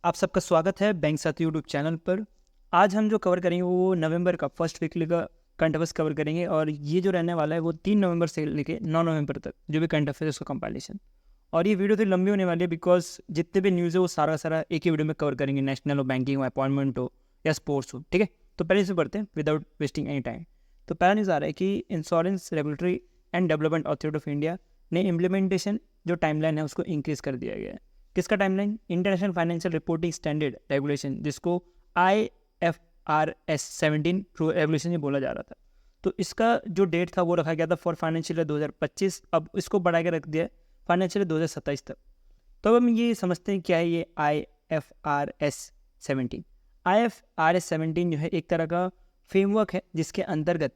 आप सबका स्वागत है बैंक साथी यूट्यूब चैनल पर। आज हम जो कवर करेंगे वो नवंबर का फर्स्ट वीकली का करंट अफेयर्स कवर करेंगे और ये जो रहने वाला है वो 3 नवंबर से लेके 9 नवंबर तक जो भी करंट अफेयर्स उसका कंपाइलेशन। और ये वीडियो तो लंबी होने वाली है बिकॉज जितने भी न्यूज़ है वो सारा का सारा एक ही वीडियो में कवर करेंगे, नेशनल हो, बैंकिंग हो, अपॉइंटमेंट हो या स्पोर्ट्स हो। ठीक है, तो पहले से पढ़ते हैं विदाउट वेस्टिंग एनी टाइम। तो पहला न्यूज़ आ रहा है कि insurance regulatory and development authority of India ने इम्प्लीमेंटेशन जो टाइमलाइन है उसको इंक्रीज़ कर दिया गया है। किसका timeline? International financial reporting standard regulation, जिसको IFRS 17 रेगुलेशन ये बोला जा रहा था। तो इसका जो डेट था वो रखा गया था फॉर फाइनेंशियल ईयर 2025। अब इसको बढ़ा के रख दिया है फाइनेंशियल ईयर 2027 तक। तो अब हम ये समझते हैं क्या है ये IFRS 17। IFRS 17 जो है एक तरह का फ्रेमवर्क है जिसके अंतर्गत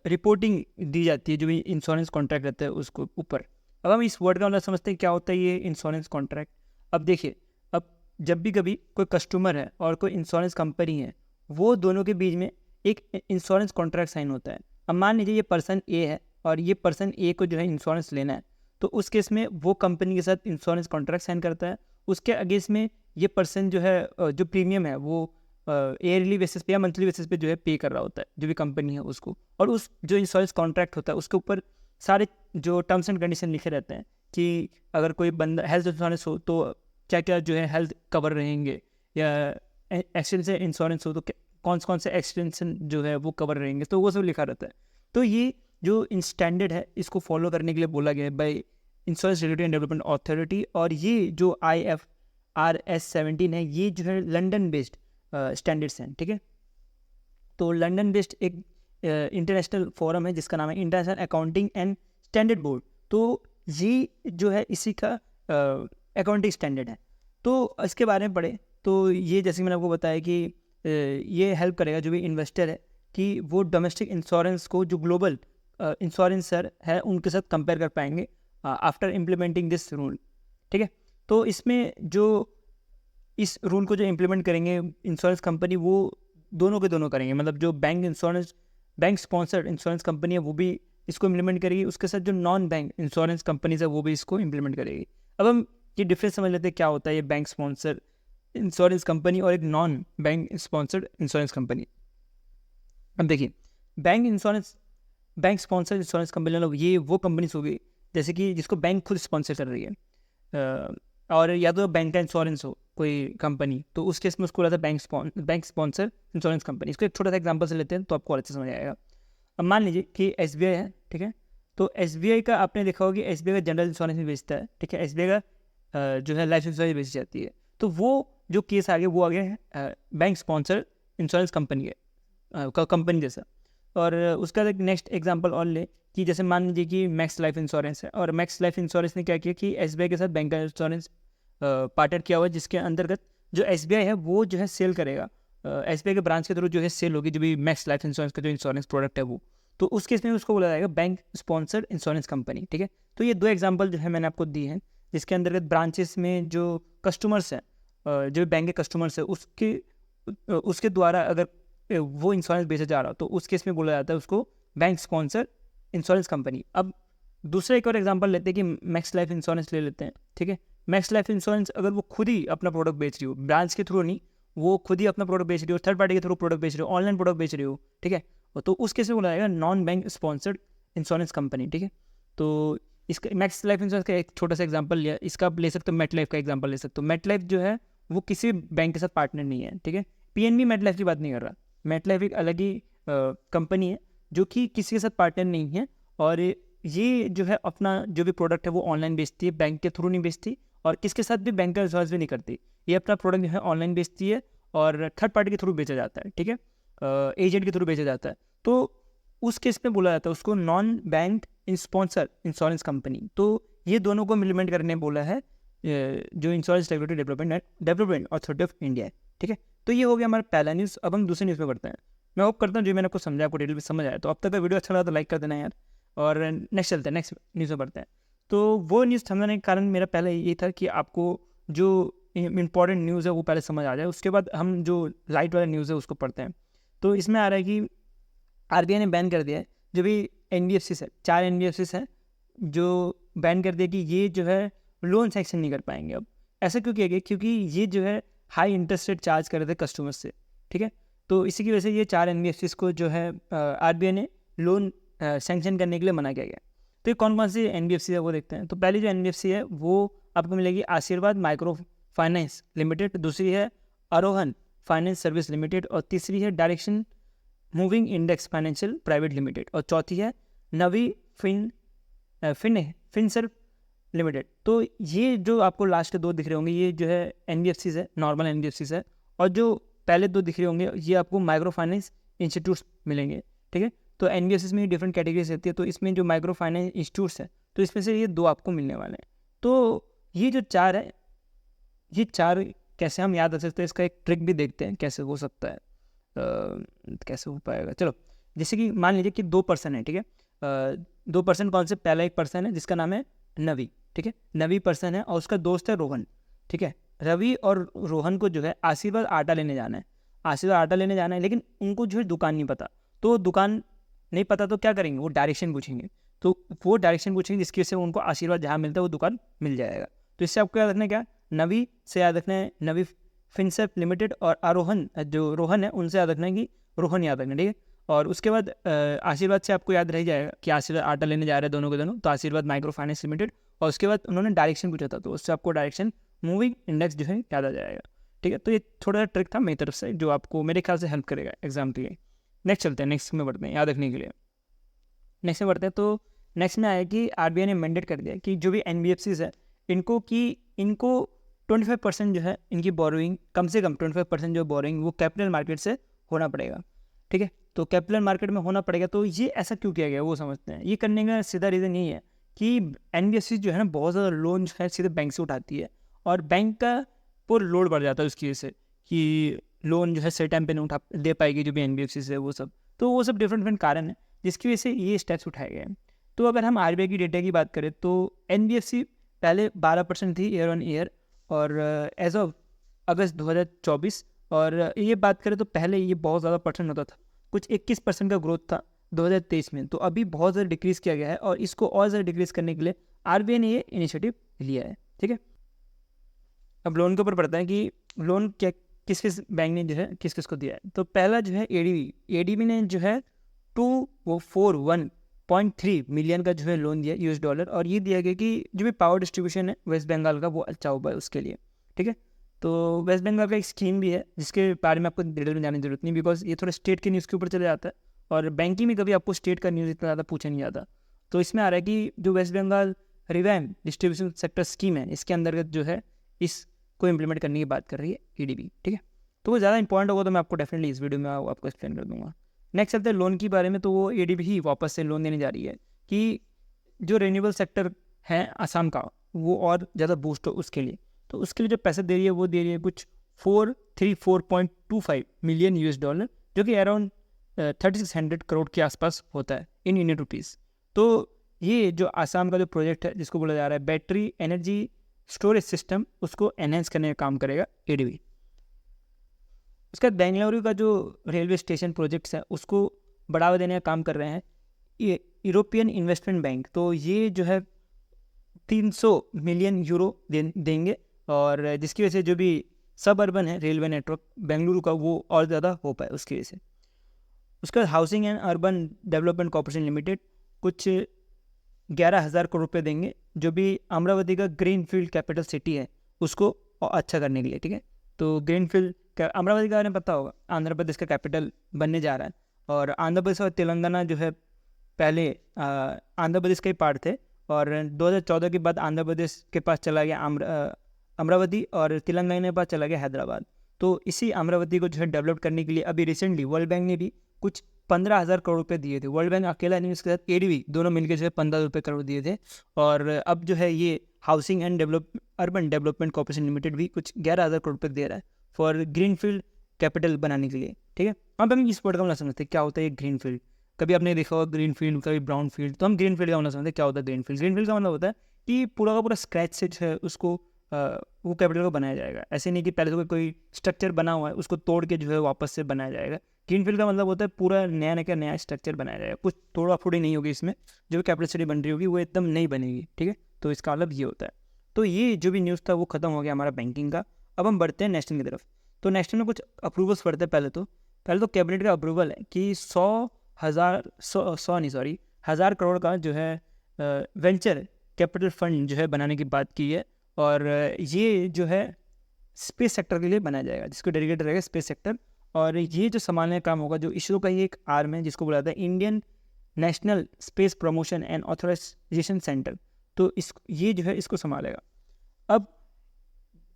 रिपोर्टिंग दी जाती है जो भी इंश्योरेंस कॉन्ट्रैक्ट रहता है उसको ऊपर। अब हम इस वर्ड का मतलब समझते हैं क्या होता है ये इंश्योरेंस कॉन्ट्रैक्ट। अब देखिए, अब जब भी कभी कोई कस्टमर है और कोई इंश्योरेंस कंपनी है, वो दोनों के बीच में एक इंश्योरेंस कॉन्ट्रैक्ट साइन होता है। अब मान लीजिए ये पर्सन ए है और ये पर्सन ए को जो है इंश्योरेंस लेना है, तो उस केस में वो कंपनी के साथ इंश्योरेंस कॉन्ट्रैक्ट साइन करता है। उसके अगेंस्ट में ये पर्सन जो है जो प्रीमियम है वो ईयरली बेसिस पे या मंथली बेसिस पे जो है पे कर रहा होता है जो भी कंपनी है उसको। और उस जो इंश्योरेंस कॉन्ट्रैक्ट होता है उसके ऊपर सारे जो टर्म्स एंड कंडीशन लिखे रहते हैं कि अगर कोई बंदा हेल्थ इंश्योरेंस हो तो क्या क्या जो है हेल्थ कवर रहेंगे, या एक्सीडेंट से इंश्योरेंस हो तो कौन से एक्सीडेंट जो है वो कवर रहेंगे, तो वो सब लिखा रहता है। तो ये जो स्टैंडर्ड है इसको फॉलो करने के लिए बोला गया है by insurance regulatory and development authority. और ये जो IFRS 17 है ये जो है लंदन बेस्ड स्टैंडर्ड्स हैं। ठीक है, तो लंदन बेस्ड एक इंटरनेशनल फोरम है जिसका नाम है international accounting and standard board. तो ये जो है इसी का अकाउंटिंग स्टैंडर्ड है। तो इसके बारे में पढ़े तो ये जैसे मैंने आपको बताया कि ये हेल्प करेगा जो भी इन्वेस्टर है कि वो डोमेस्टिक इंश्योरेंस को जो ग्लोबल इंश्योरेंसर है उनके साथ कंपेयर कर पाएंगे आफ्टर इम्प्लीमेंटिंग दिस रूल। ठीक है, तो इसमें जो इस रूल को जो इम्प्लीमेंट करेंगे इंश्योरेंस कंपनी वो दोनों के दोनों करेंगे, मतलब जो बैंक स्पॉन्सर्ड इंश्योरेंस कंपनी है वो भी इसको इम्प्लीमेंट करेगी, उसके साथ जो नॉन बैंक इंश्योरेंस कंपनीज है वो भी इसको इम्प्लीमेंट करेगी। अब हम ये डिफरेंस समझ लेते हैं क्या होता है ये बैंक स्पॉन्सर्ड इंश्योरेंस कंपनी और एक non bank sponsored insurance company. अब देखिए, बैंक स्पॉन्सर्ड इंश्योरेंस कंपनी मतलब ये वो कंपनीज होगी जैसे कि जिसको बैंक खुद स्पॉन्सर कर रही है, और या तो बैंक का इंश्योरेंस हो कोई कंपनी, तो उस केस में उसको रहता है बैंक स्पॉन्सर इंश्योरेंस कंपनी। इसको एक छोटा सा एग्जांपल से लेते हैं तो आपको अच्छे समझ आएगा। अब मान लीजिए कि SBI है, ठीक है, तो SBI का आपने देखा होगा कि SBI का जनरल इंश्योरेंस भी बेचता है। ठीक है, SBI का जो है लाइफ इंश्योरेंस बेची जाती है। तो वो जो केस आ गया वो आ गया है bank sponsor insurance company company जैसा। और उसका एक नेक्स्ट एग्जांपल और ले कि जैसे मान लीजिए कि मैक्स लाइफ इंश्योरेंस है, और मैक्स लाइफ इंश्योरेंस ने क्या किया कि SBI के साथ बैंक का इंश्योरेंस पार्टनर किया हुआ है, जिसके अंतर्गत जो SBI है वो जो है सेल करेगा, SBI के ब्रांच के थ्रू जो है सेल होगी जो भी मैक्स लाइफ इंश्योरेंस का जो इंश्योरेंस प्रोडक्ट है वो। तो उस केस में उसको बोला जाएगा बैंक स्पॉन्सर्ड इंश्योरेंस कंपनी। ठीक है, तो ये दो एग्जांपल जो है मैंने आपको दी हैं जिसके अंतर्गत ब्रांचेस में जो कस्टमर्स हैं, जो बैंक के कस्टमर्स है उसके द्वारा अगर वो इंश्योरेंस बेचा जा रहा हो तो उस केस में बोला जाता है उसको बैंक स्पॉन्सर इंश्योरेंस कंपनी। अब दूसरा एक और एग्जांपल लेते हैं कि मैक्स लाइफ इंश्योरेंस ले लेते हैं। ठीक है, मैक्स लाइफ इंश्योरेंस अगर वो खुद ही अपना प्रोडक्ट बेच रही हो, ब्रांच के थ्रू नहीं, वो खुद ही अपना प्रोडक्ट बेच रही हो, थर्ड पार्टी के थ्रू प्रोडक्ट बेच रही हो, ऑनलाइन प्रोडक्ट बेच रही हो, ठीक है, तो उस केस में बोला जाएगा non bank sponsored insurance company. ठीक है, तो इसका मैक्स लाइफ इंश्योरेंस का एक छोटा सा एग्जांपल लिया, इसका आप ले सकते हो मेट लाइफ का एग्जांपल ले सकते हो। मेट लाइफ जो है वो किसी बैंक के साथ पार्टनर नहीं है। ठीक है, PNB मेट लाइफ की बात नहीं कर रहा, मेट लाइफ एक अलग ही कंपनी है जो कि किसी के साथ पार्टनर नहीं है, और ये जो है अपना जो भी प्रोडक्ट है वो ऑनलाइन बेचती है, बैंक के थ्रू नहीं बेचती, और किसके साथ भी बैंक का इंश्योरेंस भी नहीं करती। ये अपना प्रोडक्ट जो है ऑनलाइन बेचती है और थर्ड पार्टी के थ्रू बेचा जाता है। ठीक है, एजेंट के थ्रू बेचा जाता है। तो उस केस में बोला जाता है उसको non bank sponsor insurance company. तो ये दोनों को इम्प्लीमेंट करने बोला है जो insurance regulatory development authority of India है। ठीक है, तो ये हो गया हमारा पहला न्यूज़। अब हम दूसरे न्यूज़ में बढ़ते हैं। मैं होप करता हूँ जो मैंने आपको समझा आपको डिटेल में समझ आया। तो अब तक का वीडियो अच्छा लगा तो लाइक कर देना यार, और नेक्स्ट चलते हैं, नेक्स्ट न्यूज़ में बढ़ते हैं। तो वो न्यूज़ समझने के कारण मेरा पहले ये था कि आपको जो इंपॉर्टेंट न्यूज़ है वो पहले समझ आ जाए, उसके बाद हम जो लाइट वाला न्यूज़ है उसको पढ़ते हैं। तो इसमें आ रहा है कि RBI ने बैन कर दिया है जो भी NBFCs है, 4 NBFCs हैं जो बैन कर दिया कि ये जो है लोन सेक्शन नहीं कर पाएंगे। अब ऐसा क्यों किया गया? क्योंकि ये जो है हाई इंटरेस्ट रेट चार्ज कर रहे थे कस्टमर्स से, ठीक है। तो इसी की वजह से ये 4 NBFCs को जो है RBI ने लोन सैंक्शन करने के लिए मना किया गया। तो ये कौन कौन सी NBFC है वो देखते हैं। तो पहली जो NBFC है वो आपको मिलेगी आशीर्वाद माइक्रो फाइनेंस लिमिटेड, दूसरी है आरोहन फाइनेंस सर्विस लिमिटेड, और तीसरी है direction moving index financial private limited, और चौथी है नवी फिनसर्व लिमिटेड। तो ये जो आपको लास्ट के 2 दिख रहे होंगे ये जो है NBFCs है, नॉर्मल NBFCs है, और जो पहले 2 दिख रहे होंगे ये आपको माइक्रो फाइनेंस इंस्टीट्यूट्स मिलेंगे, ठीक है। तो NBFCs में डिफरेंट कैटेगरीज रहती है, तो इसमें जो माइक्रो फाइनेंस इंस्टीट्यूट्स है तो इसमें से ये 2 आपको मिलने वाले हैं। तो ये जो 4 है, ये 4 कैसे हम याद रख सकते हैं, इसका एक ट्रिक भी देखते हैं कैसे हो सकता है, कैसे हो पाएगा। चलो, जैसे कि मान लीजिए कि 2 पर्सन है, ठीक है। 2 पर्सन कौन से, पहला एक पर्सन है जिसका नाम है नवी, ठीक है। नवी पर्सन है और उसका दोस्त है रोहन, ठीक है। रवि और रोहन को जो है आशीर्वाद आटा लेने जाना है, आशीर्वाद आटा लेने जाना है, लेकिन उनको जो है दुकान नहीं पता। तो दुकान नहीं पता तो क्या करेंगे, वो डायरेक्शन पूछेंगे, तो वो डायरेक्शन पूछेंगे जिसकी वजह से उनको आशीर्वाद जहाँ मिलता है वो दुकान मिल जाएगा। तो इससे आपको याद रखना है क्या, नवी से याद रखना है नवी फिनसर्व लिमिटेड, और आरोहन जो रोहन है उनसे याद रखना है कि रोहन याद रखना, ठीक है। और उसके बाद आशीर्वाद से आपको याद रह जाएगा कि आशीर्वाद आटा लेने जा रहे हैं दोनों के दोनों, तो आशीर्वाद माइक्रो फाइनेंस लिमिटेड, और उसके बाद उन्होंने डायरेक्शन पूछा था तो उससे आपको डायरेक्शन मूविंग इंडेक्स जो है याद आ जाएगा, ठीक है। तो ये थोड़ा सा ट्रिक था मेरी तरफ से जो आपको मेरे ख्याल से हेल्प करेगा एग्जाम के लिए। नेक्स्ट चलते हैं, नेक्स्ट में बढ़ते हैं याद रखने के लिए। नेक्स्ट में बढ़ते हैं, तो नेक्स्ट में आया कि RBI ने मैंडेट कर दिया कि जो भी NBFCs है इनको 25% जो है इनकी बोरोइंग, कम से कम 25% जो बोरोइंग वो कैपिटल मार्केट से होना पड़ेगा, ठीक है। तो कैपिटल मार्केट में होना पड़ेगा, तो ये ऐसा क्यों किया गया वो समझते हैं। ये करने का सीधा रीज़न यही है कि NBFC जो है ना बहुत ज़्यादा लोन जो है सीधे बैंक से उठाती है, और बैंक का पूरा लोड बढ़ जाता है उसकी वजह से कि लोन जो है सही टाइम पे नहीं उठा दे पाएगी जो भी NBFCs है वो सब। तो वो सब डिफरेंट कारण है जिसकी वजह से ये स्टेप्स उठाए गए हैं। तो अगर हम RBI की डेटा की बात करें तो NBFC पहले 12% थी ईयर ऑन ईयर, और एज ऑफ अगस्त 2024, और ये बात करें तो पहले ये बहुत ज़्यादा परसेंट होता था, कुछ 21% का ग्रोथ था 2023 में। तो अभी बहुत ज़्यादा डिक्रीज़ किया गया है, और इसको और ज़्यादा डिक्रीज़ करने के लिए RBI ने ये इनिशिएटिव लिया है, ठीक है। अब लोन के ऊपर पड़ता है कि लोन क्या किस किस बैंक ने जो है किस किस को दिया है। तो पहला जो है ADB ने जो है 241.3 मिलियन का जो है लोन दिया $, और ये दिया गया कि जो भी पावर डिस्ट्रीब्यूशन है वेस्ट बंगाल का वो अच्छा हो पाए उसके लिए, ठीक है। तो वेस्ट बंगाल का एक स्कीम भी है जिसके बारे में आपको डिटेल में जाने की जरूरत नहीं, बिकॉज ये थोड़ा स्टेट के न्यूज़ के ऊपर चले जाता है, और बैंकिंग में कभी आपको स्टेट का न्यूज़ इतना ज़्यादा पूछा नहीं जाता। तो इसमें आ रहा है कि जो West Bengal revamp distribution sector scheme है इसके अंतर्गत जो है इसको इम्प्लीमेंट करने की बात कर रही है ADB, ठीक है। तो वो ज़्यादा इंपॉर्टेंट होगा तो मैं आपको डेफिनेटली इस वीडियो में आपको एक्सप्लेन कर दूंगा। नेक्स्ट चलते हैं लोन के बारे में। तो वो ADB ही वापस से लोन देने जा रही है कि जो रिन्यूएबल सेक्टर है असम का वो और ज़्यादा बूस्ट हो उसके लिए। तो उसके लिए जो पैसे दे रही है वो दे रही है कुछ 434.25 मिलियन $, जो कि अराउंड 3600 करोड़ के आसपास होता है इन इंडियन रुपीज़। तो ये जो आसाम का जो प्रोजेक्ट है जिसको बोला जा रहा है बैटरी एनर्जी स्टोरेज सिस्टम, उसको एनहेंस करने का काम करेगा ADB। उसका बेंगलुरु का जो रेलवे स्टेशन प्रोजेक्ट्स है उसको बढ़ावा देने का काम कर रहे हैं ये यूरोपियन इन्वेस्टमेंट बैंक। तो ये जो है 300 मिलियन यूरो देंगे, और जिसकी वजह से जो भी सब अर्बन है रेलवे नेटवर्क बेंगलुरु का वो और ज़्यादा हो पाए उसकी वजह से। उसका housing and urban development corporation limited कुछ 11,000 करोड़ रुपये देंगे, जो भी अमरावती का ग्रीन फील्ड कैपिटल सिटी है उसको अच्छा करने के लिए, ठीक है। तो ग्रीन फील्ड अमरावती का बारे में पता होगा, आंध्र प्रदेश का कैपिटल बनने जा रहा है, और आंध्र प्रदेश और तेलंगाना जो है पहले आंध्र प्रदेश का ही पार्ट थे, और 2014 के बाद आंध्र प्रदेश के पास चला गया अमरावती, और तेलंगाना के पास चला गया हैदराबाद। तो इसी अमरावती को जो है डेवलप करने के लिए अभी रिसेंटली वर्ल्ड बैंक ने भी कुछ 15,000 करोड़ रुपये दिए थे। वर्ल्ड बैंक अकेला नहीं, उसके साथ ADB दोनों मिलकर जो है 15 करोड़ दिए थे, और अब जो है ये housing and urban development corporation limited भी कुछ 11,000 करोड़ रुपये दे रहा है फॉर ग्रीन फील्ड कैपिटल बनाने के लिए, ठीक है। अब हम इस वर्ड का मतलब समझते हैं क्या होता है ये ग्रीन फील्ड। कभी आपने देखा होगा ग्रीन फील्ड, कभी ब्राउन फील्ड, तो हम ग्रीन फील्ड का मतलब समझते हैं क्या होता है ग्रीन फील्ड। ग्रीन फील्ड का मतलब होता है कि पूरा का पूरा स्क्रैच से जो है उसको वो कैपिटल को बनाया जाएगा। ऐसे नहीं कि पहले से कोई स्ट्रक्चर बना हुआ है उसको तोड़ के जो है वापस से बनाया जाएगा। ग्रीन फील्ड का मतलब होता है पूरा नया स्ट्रक्चर बनाया जाएगा, कुछ तोड़ा फोड़ी नहीं होगी इसमें, जो भी कैपिटल सिटी बन रही होगी वो एकदम नहीं बनेगी, ठीक है। तो इसका मतलब ये होता है। तो ये जो भी न्यूज़ था वो खत्म हो गया हमारा बैंकिंग का। अब हम बढ़ते हैं नेशनल की तरफ। तो नेशनल में कुछ अप्रूवल्स पढ़ते हैं। पहले तो कैबिनेट का अप्रूवल है कि 1,000 करोड़ का जो है वेंचर कैपिटल फंड जो है बनाने की बात की है। और ये जो है स्पेस सेक्टर के लिए बनाया जाएगा, जिसको डेडिकेटेड रहेगा स्पेस सेक्टर। और ये जो संभालने का काम होगा, जो इसरो का ही एक आर्म है जिसको बोला जाता है Indian national space promotion and authorisation centre, तो ये जो है इसको संभालेगा। अब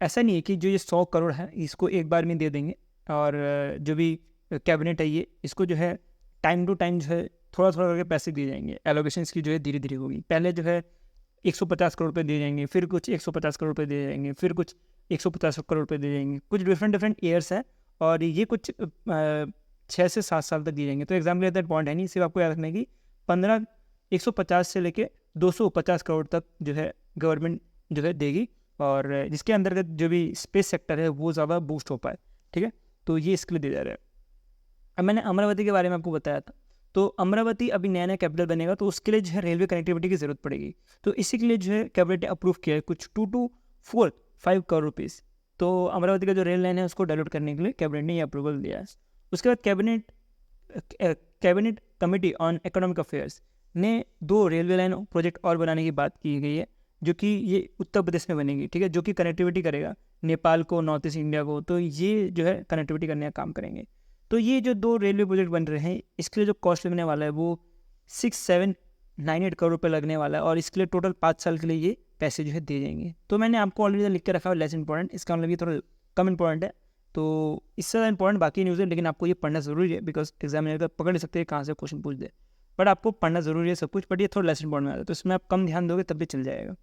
ऐसा नहीं है कि जो ये 100 करोड़ है इसको एक बार में दे देंगे, और जो भी कैबिनेट है ये इसको जो है टाइम टू टाइम जो है थोड़ा थोड़ा करके पैसे दिए जाएंगे। एलोकेशंस की जो है धीरे धीरे होगी। पहले जो है 150 करोड़ रुपये दिए जाएंगे, फिर कुछ 150 करोड़ रुपये दिए जाएंगे, फिर कुछ 150 करोड़ रुपये दिए जाएंगे। कुछ डिफरेंट ईयर्स है, और ये कुछ 6 से 7 साल तक दिए जाएंगे। तो एग्जाम के लिए पॉइंट है नहीं, सिर्फ आपको याद रखना है कि 150 से लेके 250 करोड़ तक जो है गवर्नमेंट जो है देगी, और जिसके अंतर्गत जो भी स्पेस सेक्टर है वो ज़्यादा बूस्ट हो पाए। ठीक है, तो ये इसके लिए दिया जा रहा है। अब मैंने अमरावती के बारे में आपको बताया था, तो अमरावती अभी नया नया कैपिटल बनेगा, तो उसके लिए जो है रेलवे कनेक्टिविटी की ज़रूरत पड़ेगी। तो इसी के लिए जो है कैबिनेट ने अप्रूव किया है कुछ 2 to 5 करोड़ रुपीज़। तो अमरावती का जो रेल लाइन है उसको डेवलप करने के लिए कैबिनेट ने ये अप्रूवल दिया है। उसके बाद cabinet committee on economic affairs ने 2 रेलवे लाइन प्रोजेक्ट और बनाने की बात की गई है, जो कि ये उत्तर प्रदेश में बनेगी। ठीक है, जो कि कनेक्टिविटी करेगा नेपाल को, नॉर्थ ईस्ट इंडिया को। तो ये जो है कनेक्टिविटी करने का काम करेंगे। तो ये जो 2 रेलवे प्रोजेक्ट बन रहे हैं, इसके लिए जो कॉस्ट लगने वाला है वो 6798 करोड़ रुपये लगने वाला है, और इसके लिए टोटल 5 साल के लिए ये पैसे जो है दिए जाएंगे। तो मैंने आपको ऑलरेडी लिख के रखा है लेस इंपॉर्टेंट, इसका मतलब ये थोड़ा कम इंपॉर्टेंट है। तो इससे ज़्यादा इंपॉर्टेंट बाकी न्यूज़ है, लेकिन आपको ये पढ़ना ज़रूरी है, बिकॉज एग्जामिनर पकड़ नहीं सकते कहाँ से क्वेश्चन पूछ दे। बट आपको पढ़ना ज़रूरी है सब कुछ, बट ये थोड़ा लेस इंपॉर्टेंट में आता है, तो इसमें आप कम ध्यान दोगे तब भी चल जाएगा।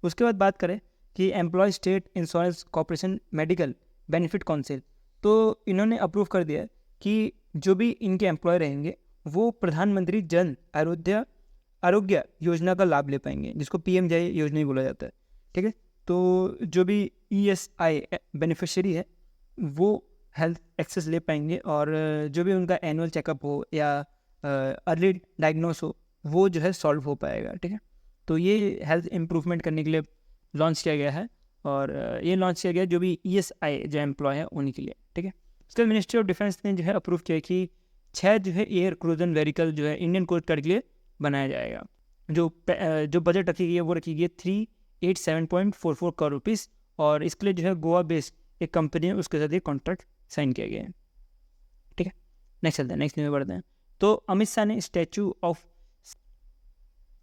उसके बाद बात करें कि employ state insurance corporation medical benefit council, तो इन्होंने अप्रूव कर दिया कि जो भी इनके एम्प्लॉय रहेंगे वो प्रधानमंत्री जन आरोग्य योजना का लाभ ले पाएंगे, जिसको PMJ योजना ही बोला जाता है। ठीक है, तो जो भी ESI बेनिफिशियरी है वो हेल्थ एक्सेस ले पाएंगे, और जो भी उनका एनुअल चेकअप हो या अर्ली डायग्नोस हो वो जो है सॉल्व हो पाएगा। ठीक है, तो ये हेल्थ इम्प्रूवमेंट करने के लिए लॉन्च किया गया है, और ये लॉन्च किया गया जो भी ESI जो एम्प्लॉय है उन्हीं के लिए। ठीक है, इसके मिनिस्ट्री ऑफ डिफेंस ने जो है अप्रूव किया कि 6 जो है एयर क्रूजन व्हीकल जो है इंडियन कोस्ट गार्ड के लिए बनाया जाएगा। जो बजट रखी गई है वो रखी गई है 387.44 करोड़ रुपीज़, और इसके लिए जो है गोवा बेस्ड एक कंपनी है उसके साथ ये कॉन्ट्रैक्ट साइन किया गया है। ठीक है, नेक्स्ट चलते हैं, नेक्स्ट न्यूज़ में बढ़ते हैं। तो अमित शाह ने स्टैचू ऑफ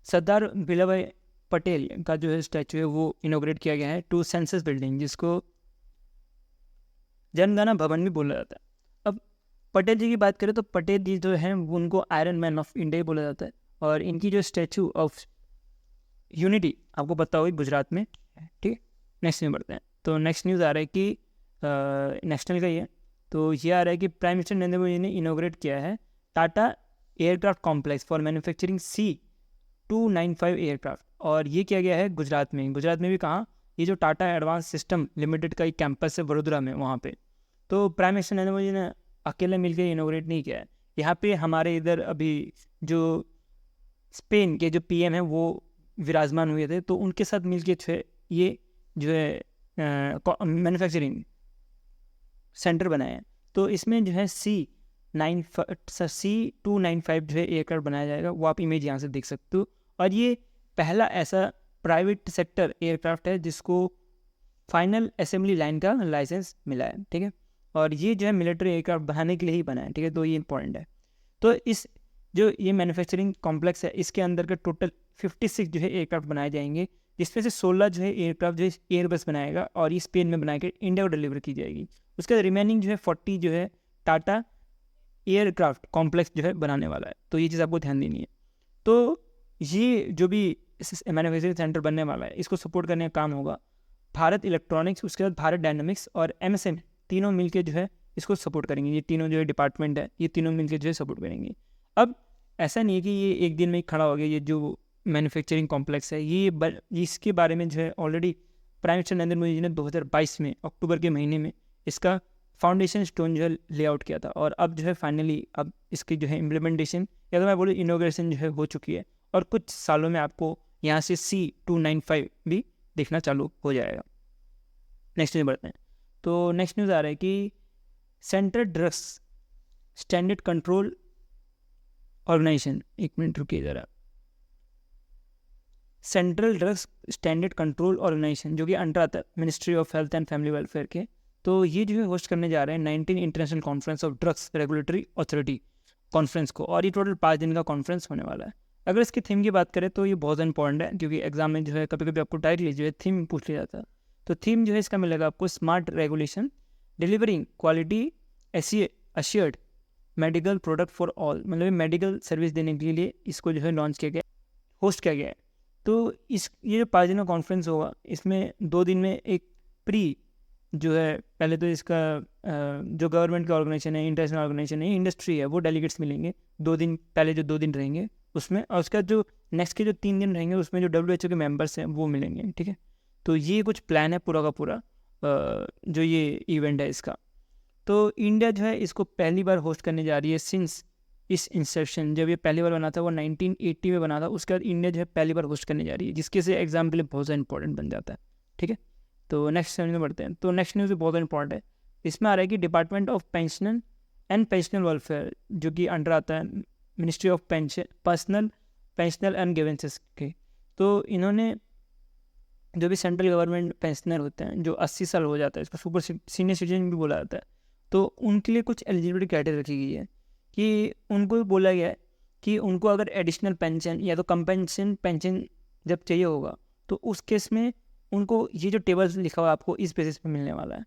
सरदार वल्लभ भाई पटेल का जो है स्टैचू है वो इनोग्रेट किया गया है टू सेंसस बिल्डिंग, जिसको जनगणना भवन भी बोला जाता है। अब पटेल जी की बात करें तो पटेल जी जो हैं उनको आयरन मैन ऑफ इंडिया बोला जाता है, और इनकी जो स्टैचू ऑफ यूनिटी आपको पता होगी गुजरात में। ठीक है, नेक्स्ट न्यूज़ बढ़ते हैं। तो नेक्स्ट न्यूज़ आ रहा है कि नेशनल का ही है, तो ये आ रहा है कि प्राइम मिनिस्टर नरेंद्र मोदी ने इनोग्रेट किया है Tata aircraft complex for manufacturing C295 aircraft, और ये किया गया है गुजरात में भी कहाँ, ये जो टाटा एडवांस सिस्टम लिमिटेड का एक कैंपस है वडोदरा में, वहाँ पे। तो प्राइम मिनिस्टर नरेंद्र मोदी ने अकेले मिलकर इनोग्रेट नहीं किया है, यहाँ पे हमारे इधर अभी जो स्पेन के जो PM हैं वो विराजमान हुए थे, तो उनके साथ मिलके ये जो है मैन्युफैक्चरिंग सेंटर बनाया है। तो इसमें जो है C295 जो है एयरक्राफ्ट बनाया जाएगा, वो आप इमेज यहाँ से देख सकते हो। और ये पहला ऐसा प्राइवेट सेक्टर एयरक्राफ्ट है जिसको फाइनल असेंबली लाइन का लाइसेंस मिला है। ठीक है, और ये जो है मिलिट्री एयरक्राफ्ट बनाने के लिए ही बना है। ठीक है, तो ये इंपॉर्टेंट है। तो इस जो ये मैन्युफैक्चरिंग कॉम्प्लेक्स है इसके अंदर के टोटल 56 जो है एयरक्राफ्ट बनाए जाएंगे, जिसमें से 16 जो है एयरक्राफ्ट जो है एयरबस बनाएगा, और ये स्पेन में बनाकर इंडिया को डिलीवर की जाएगी। उसके बाद रिमेनिंग जो है 40 जो है टाटा एयरक्राफ्ट कॉम्प्लेक्स जो है बनाने वाला है। तो ये चीज़ आपको ध्यान देनी है। तो ये जो भी मैन्युफैक्चरिंग सेंटर बनने वाला है इसको सपोर्ट करने का काम होगा भारत इलेक्ट्रॉनिक्स, उसके बाद भारत डायनामिक्स और MSM, तीनों मिलके जो है इसको सपोर्ट करेंगे। ये तीनों जो है डिपार्टमेंट है, ये तीनों मिलके जो है सपोर्ट करेंगे। अब ऐसा नहीं है कि ये एक दिन में ही खड़ा हो गया। ये जो मैन्युफैक्चरिंग कॉम्प्लेक्स है इसके बारे में जो है already prime minister Narendra Modi ji ने 2022 में अक्टूबर के महीने में इसका फाउंडेशन स्टोन जो है लेआउट किया था, और अब जो है फाइनली अब इसकी जो है इम्प्लीमेंटेशन या तो मैं बोलूँ इनोग्रेशन जो है हो चुकी है, और कुछ सालों में आपको यहाँ से C295 भी देखना चालू हो जाएगा। नेक्स्ट में बढ़ते हैं। तो नेक्स्ट न्यूज़ आ रहा है कि central drugs standard control organisation, एक मिनट रुकिए ज़रा, central drugs standard control organisation जो कि अंडर आता है ministry of health and family welfare के, तो ये जो है होस्ट करने जा रहे हैं 19 international conference of drugs regulatory authority conference को, और ये टोटल 5 दिन का कॉन्फ्रेंस होने वाला है। अगर इसकी थीम की बात करें तो ये बहुत इंपॉर्टेंट है, क्योंकि एग्जाम में जो है कभी कभी आपको डायरेक्टली जो है थीम पूछ लिया जाता है। तो थीम जो है इसका मिलेगा आपको smart regulation delivering quality assured medical product for all, मतलब मेडिकल सर्विस देने के लिए इसको जो है लॉन्च किया गया, होस्ट किया गया है। तो ये जो 5 दिन का कॉन्फ्रेंस होगा, इसमें 2 दिन में एक प्री जो है, पहले तो इसका जो गवर्नमेंट का ऑर्गेनाइजेशन है, इंटरनेशनल ऑर्गेनाइजेशन है, इंडस्ट्री है, वो डेलीगेट्स मिलेंगे 2 दिन पहले, जो 2 दिन रहेंगे उसमें, और उसका जो नेक्स्ट के जो 3 दिन रहेंगे उसमें जो WHO के मेंबर्स हैं वो मिलेंगे, ठीक है। तो ये कुछ प्लान है पूरा का पूरा जो ये इवेंट है इसका। तो इंडिया जो है इसको पहली बार होस्ट करने जा रही है सिंस इस इंसेप्शन, जब ये पहली बार बना था वो 1980 में बना था, उसके बाद इंडिया जो है पहली बार होस्ट करने जा रही है, जिसके से एग्जाम के लिए बहुत ज़्यादा इंपॉर्टेंट बन जाता है, ठीक है। तो नेक्स्ट न्यूज़ में बढ़ते हैं। तो नेक्स्ट न्यूज़ भी बहुत इंपॉर्टेंट है, इसमें आ रहा है कि department of pension and pensional welfare जो कि अंडर आता है ministry of pensional and grievances के, तो इन्होंने जो भी सेंट्रल गवर्नमेंट पेंशनर होते हैं जो 80 साल हो जाता है, इसको सुपर सीनियर सिटीजन भी बोला जाता है, तो उनके लिए कुछ एलिजिबिलिटी क्राइटेरिया रखी गई है कि उनको बोला गया है कि उनको अगर एडिशनल पेंशन या तो कंपेंसेशन पेंशन जब चाहिए होगा, तो उस केस में उनको ये जो टेबल्स लिखा हुआ आपको इस बेसिस पे मिलने वाला है,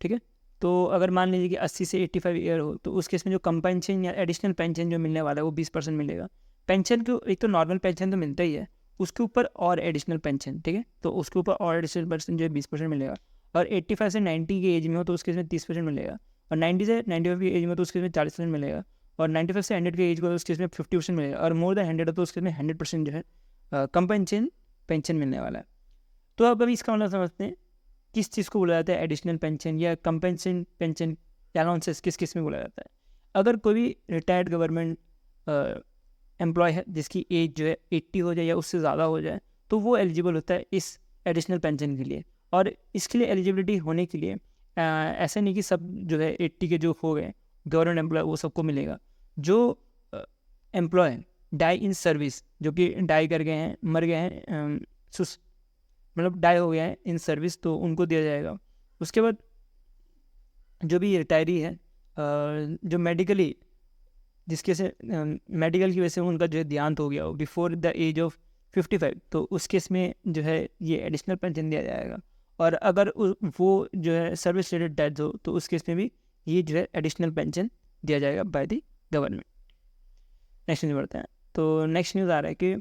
ठीक है। तो अगर मान लीजिए कि 80 से 85 ईयर हो, तो उस केस में जो कंपेंसेशन या एडिशनल पेंशन जो मिलने वाला है वो 20% मिलेगा। पेंशन को एक तो नॉर्मल पेंशन तो मिलता ही है, उसके ऊपर और एडिशनल पेंशन, ठीक है, तो उसके ऊपर और एडिशनल पेंशन जो है 20% मिलेगा। और 85 से 90 की एज में हो तो उसके इसमें 30% मिलेगा, और 90 से 95 की एज में तो उसके इसमें 40% मिलेगा, और 95 से 100 की एज को तो उसके इसमें 50% मिलेगा, और मोर देन 100 हो तो उसके इसमें 100% जो है कंपेंसेशन पेंशन मिलने वाला है। तो अब अभी इसका मतलब समझते हैं किस चीज़ को बोला जाता है एडिशनल पेंशन या कंपेंसेशन पेंशन अलाउंसेस, किस किस में बोला जाता है। अगर कोई भी रिटायर्ड गवर्नमेंट एम्प्लॉय है जिसकी एज जो है 80 हो जाए या उससे ज़्यादा हो जाए, तो वो एलिजिबल होता है इस एडिशनल पेंशन के लिए। और इसके लिए एलिजिबिलिटी होने के लिए ऐसा नहीं कि सब जो है 80 के जो हो गए गवर्नमेंट एम्प्लॉय वो सबको मिलेगा। जो एम्प्लॉय डाई इन सर्विस, जो कि डाई कर गए हैं, मर गए हैं, मतलब डाई हो गया है इन सर्विस, तो उनको दिया जाएगा। उसके बाद जो भी रिटायरी है जो मेडिकली जिसके से मेडिकल की वजह से उनका जो है देहांत हो गया हो बिफोर द एज ऑफ 55, तो उस केस में जो है ये एडिशनल पेंशन दिया जाएगा। और अगर वो जो है सर्विस रिलेटेड डेथ हो तो उस केस में भी ये जो है एडिशनल पेंशन दिया जाएगा by the government. Next news बढ़ते हैं। तो नेक्स्ट न्यूज़ आ रहा है कि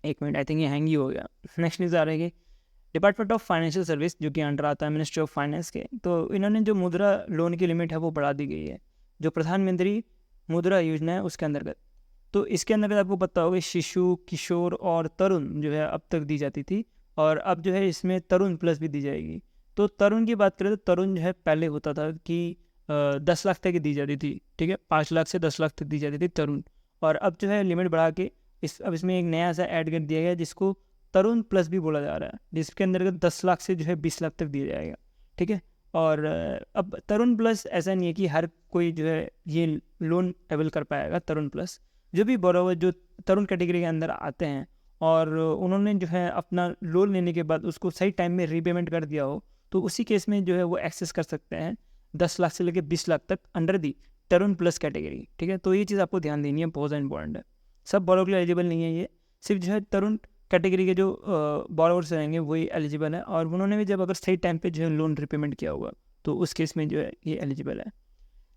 एक मिनट, आई थिंक ये हैंग ही हो गया। नेक्स्ट न्यूज़ आ रहा है कि डिपार्टमेंट ऑफ फाइनेंशियल सर्विस जो कि अंडर आता है मिनिस्ट्री ऑफ फाइनेंस के, तो इन्होंने जो मुद्रा लोन की लिमिट है वो बढ़ा दी गई है, जो प्रधानमंत्री मुद्रा योजना है उसके अंतर्गत। तो इसके अंतर्गत आपको पता होगा शिशु, किशोर और तरुण जो है अब तक दी जाती थी, और अब जो है इसमें तरुण प्लस भी दी जाएगी। तो तरुण की बात करें तो तरुण जो है पहले होता था कि 10 लाख तक की दी जाती थी, ठीक है, 5 लाख से 10 लाख तक दी जाती थी तरुण, और अब जो है लिमिट बढ़ा के अब इसमें एक नया सा ऐड कर दिया गया जिसको तरुण प्लस भी बोला जा रहा है, जिसके अंतर्गत 10 लाख से जो है 20 लाख तक दिया जाएगा, ठीक है। और अब तरुण प्लस ऐसा नहीं है कि हर कोई जो है ये लोन अवेल कर पाएगा। तरुण प्लस जो भी बोरोवर जो तरुण कैटेगरी के अंदर आते हैं और उन्होंने जो है अपना लोन लेने के बाद उसको सही टाइम में रीपेमेंट कर दिया हो, तो उसी केस में जो है वो एक्सेस कर सकते हैं 10 लाख से लेकर 20 लाख तक under the Tarun plus category, ठीक है। तो ये चीज़ आपको ध्यान देनी है, बहुत ज़्यादा इंपॉर्टेंट है। सब बोरोवर के लिए एलिजिबल नहीं है, ये सिर्फ जो है तरुण कैटेगरी के जो बोरोवर्स रहेंगे वही एलिजिबल है, और उन्होंने भी जब अगर सही टाइम पे जो है लोन रिपेमेंट किया होगा तो उस केस में जो है ये एलिजिबल है।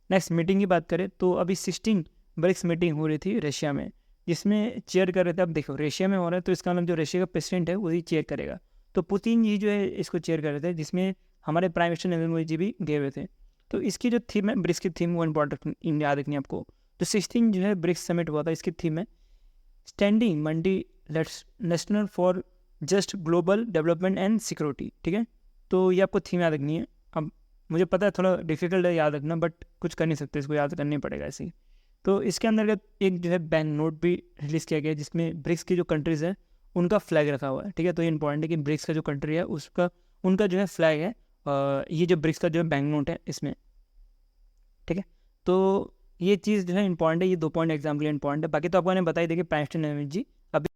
नेक्स्ट मीटिंग की बात करें तो अभी 16 ब्रिक्स मीटिंग हो रही थी रशिया में, जिसमें चेयर कर रहे थे। अब देखो रशिया में हो रहा है तो इसका मतलब जो रशिया का प्रेसिडेंट है वही चेयर करेगा, तो पुतिन जी जो है इसको चेयर कर रहे थे, जिसमें हमारे प्राइम मिनिस्टर नरेंद्र मोदी जी भी गए हुए थे। तो इसकी जो थीम है ब्रिक्स की थीम वो इंपॉर्टेंट याद रखनी है आपको। तो 16 जो है ब्रिक्स समिट हुआ था, इसकी थीम है standing multi national for just global development and security, ठीक है। तो ये आपको थीम याद रखनी है। अब मुझे पता है थोड़ा डिफिकल्ट है याद रखना, बट कुछ कर नहीं सकते, इसको याद करना ही पड़ेगा ऐसे ही। तो इसके अंतर्गत एक जो है बैंक नोट भी रिलीज़ किया गया है जिसमें ब्रिक्स की जो कंट्रीज़ है उनका फ्लैग रखा हुआ है, ठीक है। तो ये इंपॉर्टेंट है कि ब्रिक्स का जो कंट्री है उसका उनका जो है फ्लैग है, ये जो ब्रिक्स का जो बैंक नोट है इसमें, ठीक है। तो ये चीज़ जो है इंपॉर्टेंट है, ये 2 पॉइंट एग्जाम के लिए इंपॉर्टेंट है। बाकी तो आपको मैंने बताई देखिए प्राइम मिनिस्टर नरेंद्र जी अभी